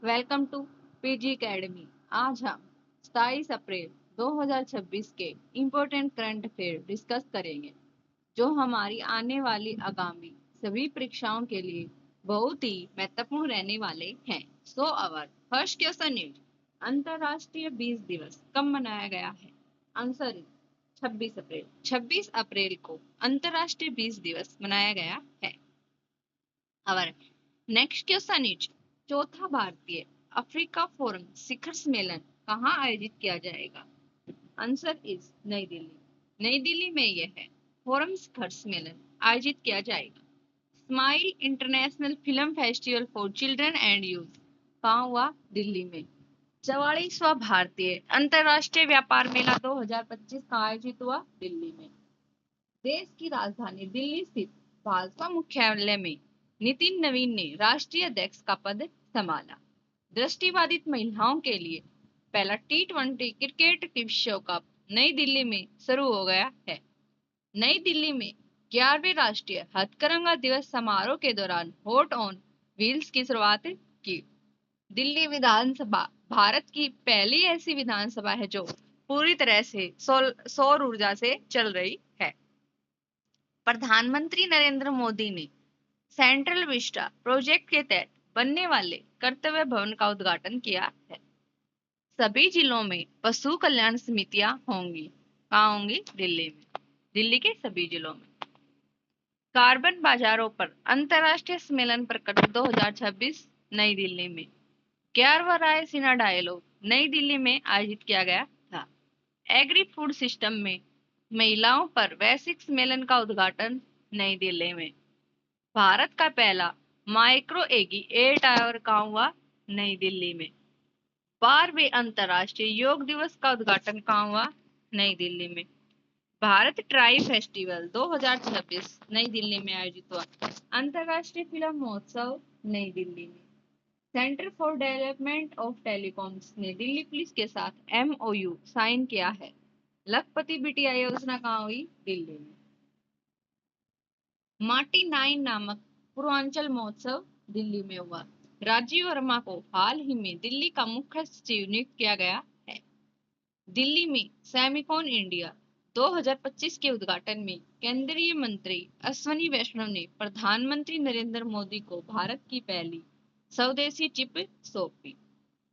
Welcome to PG academy. आज हम 27 अप्रैल 2026 के इम्पोर्टेंट करंट अफेयर डिस्कस करेंगे जो हमारी आने वाली आगामी सभी परीक्षाओं के लिए बहुत ही महत्वपूर्ण रहने वाले हैं। सो अवर फर्स्ट क्वेश्चन इज अंतरराष्ट्रीय बीज दिवस कब मनाया गया है? आंसर इज 26 अप्रैल। 26 अप्रैल को अंतरराष्ट्रीय बीज दिवस मनाया गया है। अवर नेक्स्ट क्वेश्चन इज चौथा भारतीय अफ्रीका फोरम शिखर सम्मेलन कहाँ आयोजित किया जाएगा? आंसर इज नई दिल्ली। नई दिल्ली में यह है फोरम शिखर सम्मेलन आयोजित किया जाएगा। Smile international film festival for children and youth कहाँ हुआ? दिल्ली में। 44वां भारतीय अंतरराष्ट्रीय व्यापार मेला 2025 का आयोजित हुआ? दिल्ली में। देश की राजधानी दिल्ली स्थित भाजपा मुख्यालय में नितिन नवीन ने राष्ट्रीय अध्यक्ष का पद संभाला। दृष्टिबाधित महिलाओं के लिए पहला T20 क्रिकेट विश्व कप नई दिल्ली में शुरू हो गया है। नई दिल्ली में 11वें राष्ट्रीय हथकरघा दिवस समारोह के दौरान हॉट ऑन व्हील्स की शुरुआत की। दिल्ली विधानसभा भारत की पहली ऐसी विधानसभा है जो पूरी तरह से सौर ऊर्जा से चल रही है। प्रधानमंत्री नरेंद्र मोदी ने सेंट्रल विस्टा प्रोजेक्ट के तहत बनने वाले कर्तव्य भवन का उद्घाटन किया है। सभी जिलों में पशु कल्याण समितियां होंगी। कहाँ होंगी? दिल्ली में। दिल्ली के सभी जिलों में। कार्बन बाजारों पर अंतरराष्ट्रीय सम्मेलन प्रकट 2026 नई दिल्ली में। 11वां रायसीना डायलॉग नई दिल्ली में आयोजित किया गया था। एग्री फूड सिस्टम में महिलाओं पर वैश्विक सम्मेलन का उद्घाटन नई दिल्ली में। भारत का पहला माइक्रो एगी एयर टावर कहाँ हुआ? नई दिल्ली में। 12वें अंतरराष्ट्रीय योग दिवस का उद्घाटन कहाँ हुआ? नई दिल्ली में। भारत ट्राई फेस्टिवल 2026 नई दिल्ली में आयोजित हुआ। अंतरराष्ट्रीय फिल्म महोत्सव नई दिल्ली में। Centre for development of telecoms ने दिल्ली पुलिस के साथ MOU साइन किया है। लखपति बिटिया योजना कहाँ हुई? दिल्ली में। माटी नाइन नामक पूर्वांचल महोत्सव दिल्ली में हुआ। राजीव वर्मा को हाल ही में दिल्ली का मुख्य सचिव नियुक्त किया गया है। दिल्ली में सेमिकॉन इंडिया 2025 के उद्घाटन में केंद्रीय मंत्री अश्विनी वैष्णव ने प्रधानमंत्री नरेंद्र मोदी को भारत की पहली स्वदेशी चिप सौंपी।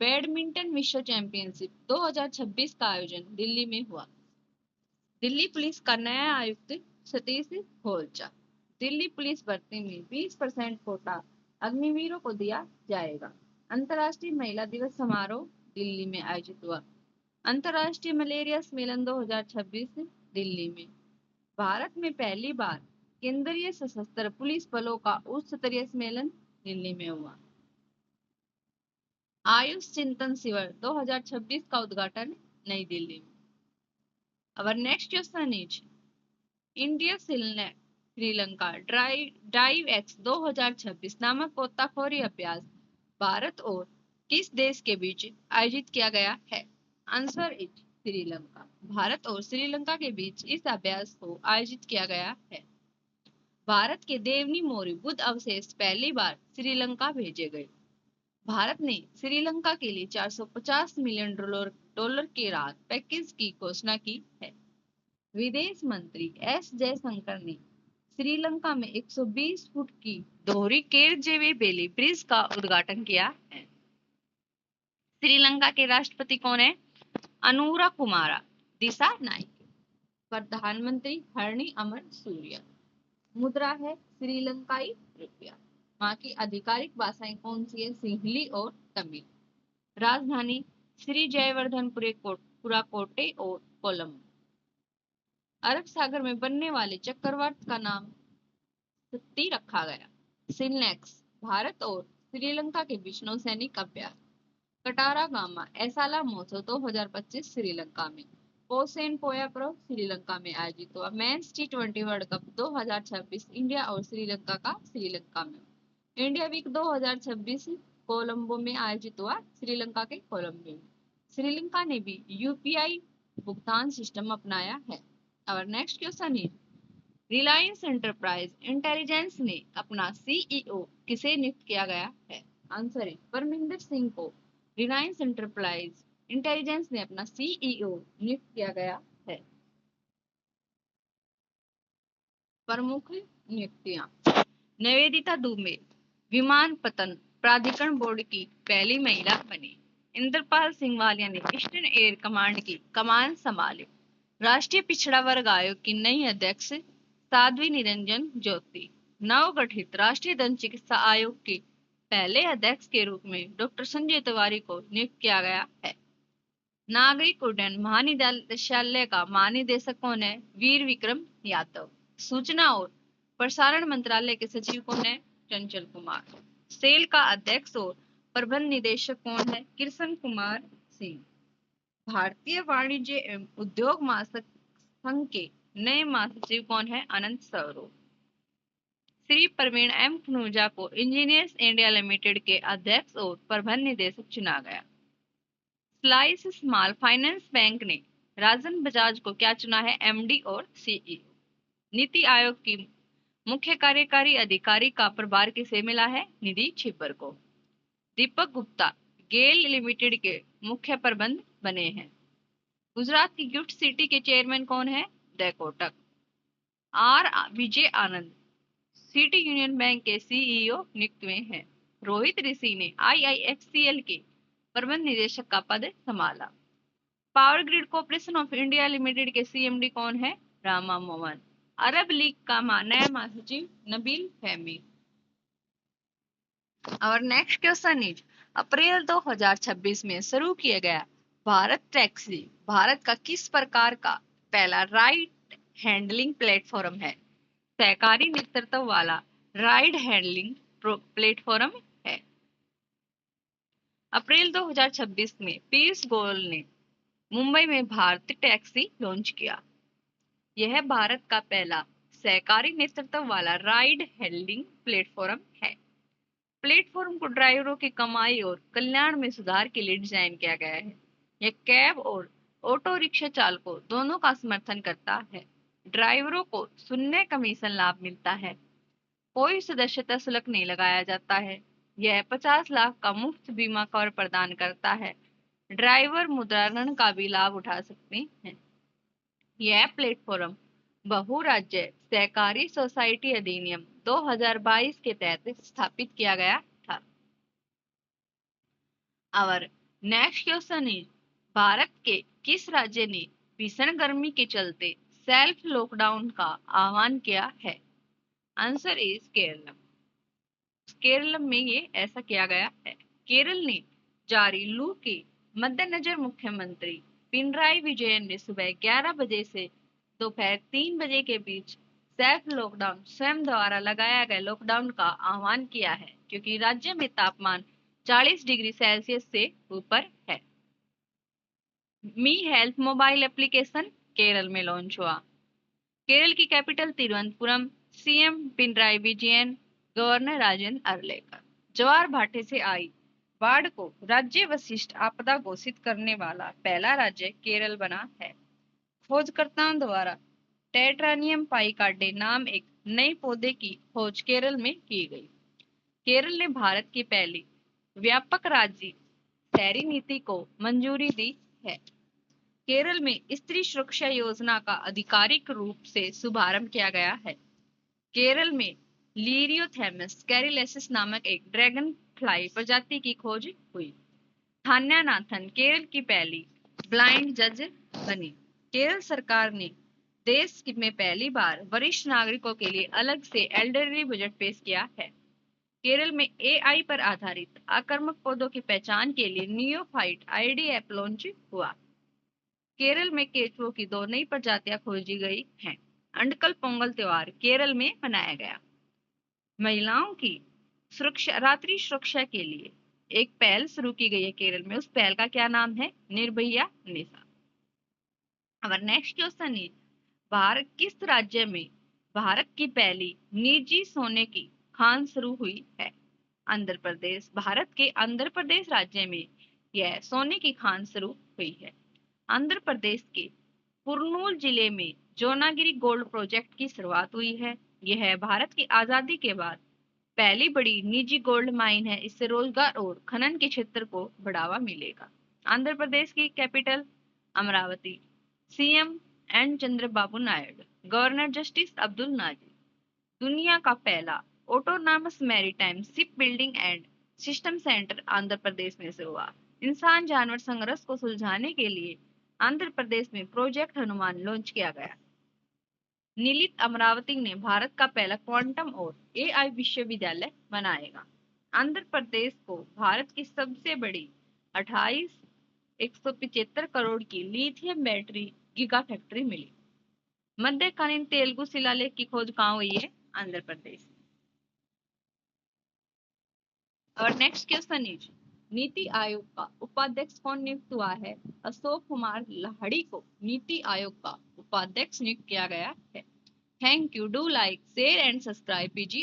बैडमिंटन विश्व चैंपियनशिप 2026 का आयोजन दिल्ली में हुआ। दिल्ली पुलिस का नया आयुक्त सतीश होलचा। दिल्ली पुलिस भर्ती में 20% कोटा अग्निवीरों को दिया जाएगा। अंतर्राष्ट्रीय महिला दिवस समारोह दिल्ली में आयोजित हुआ। अंतर्राष्ट्रीय मलेरिया सम्मेलन 2026 दिल्ली में। भारत में पहली बार केंद्रीय सशस्त्र पुलिस बलों का उच्च स्तरीय सम्मेलन दिल्ली में हुआ। आयुष चिंतन शिविर 2026 का उद्घाटन नई दिल्ली में। Our next question is India Sri Lanka dive x 2026 नामक गोताखोरी अभ्यास भारत और किस देश के बीच आयोजित किया गया है? Answer is Sri Lanka. भारत और श्रीलंका के बीच इस अभ्यास को आयोजित किया गया है। भारत के देवनी मोरी बुद्ध अवशेष पहली बार श्रीलंका भेजे गए। भारत ने श्रीलंका के लिए 450 मिलियन डॉलर के राहत पैकेज की घोषणा की है। विदेश मंत्री एस जयशंकर ने श्रीलंका में 120 फुट की दोहरी केरजेवे बेली ब्रिज का उद्घाटन किया है। श्रीलंका के राष्ट्रपति कौन है? अनुरा कुमारा दिशा नायक। प्रधानमंत्री हरणी अमर सूर्य। मुद्रा है श्रीलंकाई रुपया। वहां की आधिकारिक भाषाएं कौन सी है? सिंहली और तमिल। राजधानी श्री जयवर्धनपुरा कोटे और कोलंबो। अरब सागर में बनने वाले चक्रवात का नाम सत्ती रखा गया। सिलनेक्स भारत और श्रीलंका के बीच नौसैनिक अभ्यास। कटारा गामा एसाला महोत्सव 2025 श्रीलंका में। पोसेन पोयाप्रो श्रीलंका में आयोजित हुआ। Mains T20 world cup 2026 India और श्रीलंका का श्रीलंका में। इंडिया वीक 2026 कोलंबो में आयोजित हुआ। श्रीलंका के कोलंबो में। श्रीलंका ने भी UPI भुगतान सिस्टम अपनाया है। और नेक्स्ट क्वेश्चन है रिलायंस एंटरप्राइज इंटेलिजेंस ने अपना CEO किसे नियुक्त किया गया है? आंसर है परमिंदर सिंह को रिलायंस एंटरप्राइज इंटेलिजेंस ने अपना सीईओ नियुक्त किया गया है। प्रमुख नियुक्तियां। निवेदिता दुबे विमानपत्तन प्राधिकरण बोर्ड की पहली महिला बनी। इंद्रपाल सिंह वालिया ने ईस्टर्न एयर कमांड की कमान संभाली। राष्ट्रीय पिछड़ा वर्ग आयोग की नई अध्यक्ष साध्वी निरंजन ज्योति। नवगठित राष्ट्रीय दंत चिकित्सा आयोग के पहले अध्यक्ष के रूप में डॉक्टर संजय तिवारी को नियुक्त किया गया है। नागरिक उड्डयन महानिदेशालय का महानिदेशक कौन है? वीर विक्रम यादव। सूचना और प्रसारण मंत्रालय के सचिव कौन है? चंचल कुमार। सेल का अध्यक्ष और प्रबंध निदेशक कौन है? कृष्ण कुमार सिंह। भारतीय वाणिज्य एवं उद्योग महासंघ संघ के नए महासचिव कौन है? अनंत सरोज। श्री प्रवीण एम खनूजा को इंजीनियर्स इंडिया लिमिटेड के अध्यक्ष और प्रबंध निदेशक चुना गया। स्लाइस स्मॉल फाइनेंस बैंक ने राजन बजाज को क्या चुना है? एमडी और सीईओ। नीति आयोग की मुख्य कार्यकारी अधिकारी का प्रभार किसे मिला है? निधि छिब्बर को। दीपक गुप्ता गेल लिमिटेड के मुख्य प्रबंध बने हैं। गुजरात की गिफ्ट सिटी के चेयरमैन कौन है? The Kotak. R Vijay Anand City Union Bank के सीईओ नियुक्त हुए हैं। रोहित ऋषि ने आईआईएफसीएल के प्रबंध निदेशक का पद संभाला। Power grid corporation of India limited के सीएमडी कौन है? रामा मोहन। अरब लीग का नया महासचिव नबील फहमी। और नेक्स्ट क्वेश्चन इज अप्रैल 2026 में शुरू किया गया भारत टैक्सी भारत का किस प्रकार का पहला राइड हैंडलिंग प्लेटफॉर्म है? सहकारी नेतृत्व वाला राइड हैंडलिंग प्लेटफॉर्म है। अप्रैल 2026 में पीयूष गोयल ने मुंबई में भारत टैक्सी लॉन्च किया। यह भारत का पहला सहकारी नेतृत्व वाला राइड हैंडलिंग प्लेटफॉर्म है। प्लेटफॉर्म को ड्राइवरों की कमाई और कल्याण में सुधार के लिए डिजाइन किया गया है। यह कैब और ऑटो रिक्शा चालकों दोनों का समर्थन करता है। ड्राइवरों को शून्य कमीशन लाभ मिलता है। कोई सदस्यता शुल्क नहीं लगाया जाता है। यह 50 लाख का मुफ्त बीमा कवर प्रदान करता है। ड्राइवर मुद्रा ऋण का भी लाभ उठा सकते हैं। यह प्लेटफॉर्म बहुराज्य सहकारी सोसाइटी अधिनियम 2022 के तहत स्थापित किया गया था। और नेक्स्ट क्वेश्चन इज भारत के किस राज्य ने भीषण गर्मी के चलते सेल्फ लॉकडाउन का आह्वान किया है? Answer is Kerala. केरल में ये ऐसा किया गया है। केरल ने जारी लू के मद्देनजर मुख्यमंत्री पिनराई विजयन ने सुबह 11 बजे से दोपहर 3 बजे के बीच सेल्फ लॉकडाउन स्वयं द्वारा लगाया गया लॉकडाउन का आह्वान किया है, क्योंकि राज्य में तापमान 40 डिग्री सेल्सियस से ऊपर है। Me health mobile application Kerala में लॉन्च हुआ। केरल की capital Thiruvananthapuram. CM Pinarayi Vijayan, governor Rajendra Arlekar. ज्वार भाटे से आई बाढ़ को राज्य वशिष्ठ आपदा घोषित करने वाला पहला राज्य केरल बना है। खोजकर्ताओं द्वारा टेट्रानियम पाइकार्डे नाम एक नए पौधे की खोज केरल में की गई। केरल ने भारत की पहली व्यापक राज्य शहरी नीति को मंजूरी दी है। केरल में स्त्री सुरक्षा योजना का आधिकारिक रूप से शुभारंभ किया गया है। केरल में लीरियोथेमस कैरिलेसिस नामक एक ड्रैगन फ्लाई प्रजाति की खोज हुई। थान्या नाथन केरल की पहली ब्लाइंड जज बनी। केरल सरकार ने देश में पहली बार वरिष्ठ नागरिकों के लिए अलग से एल्डरली बजट पेश किया है। केरल में एआई पर आधारित आक्रामक पौधों की पहचान के लिए नियोफाइट आईडी ऐप लॉन्च हुआ। केरल में केचुओं की 2 नई प्रजातियां खोजी गई हैं। अंडकल पोंगल त्योहार केरल में मनाया गया। महिलाओं की सुरक्षा रात्रि सुरक्षा के लिए एक पहल शुरू की गई है केरल में। उस पहल का क्या नाम है? निर्भया निशा। अब नेक्स्ट क्वेश्चन इज भारत किस राज्य में भारत की पहली निजी सोने की खान शुरू हुई है? आंध्र प्रदेश। भारत के आंध्र प्रदेश राज्य में यह सोने की खान शुरू हुई है। आंध्र प्रदेश के कुर्नूल जिले में जोनागिरी गोल्ड प्रोजेक्ट की शुरुआत हुई है। यह भारत की आजादी के बाद पहली बड़ी निजी गोल्ड माइन है, इससे रोजगार और खनन के क्षेत्र को बढ़ावा मिलेगा। आंध्र प्रदेश की capital Amaravati. CM N Chandrababu Naidu. Governor justice Abdul Nazir. दुनिया का पहला autonomous maritime ship building and system centre Andhra Pradesh में से हुआ। इंसान जानवर संघर्ष को सुलझाने के लिए आंध्र प्रदेश में प्रोजेक्ट हनुमान लॉन्च किया गया। नीलित अमरावती ने भारत का पहला क्वांटम और एआई विश्वविद्यालय बनाएगा। आंध्र प्रदेश को भारत की सबसे बड़ी 175 करोड़ की लिथियम बैटरी गीगा फैक्ट्री मिली। मध्यकालीन तेलुगु शिलालेख की खोज कहाँ हुई है? आंध्र प्रदेश। और next question is, NITI Aayog का उपाध्यक्ष कौन नियुक्त हुआ है? अशोक कुमार लाहिड़ी को नीति आयोग का उपाध्यक्ष नियुक्त किया गया है। Thank you. Do like, share and subscribe PG.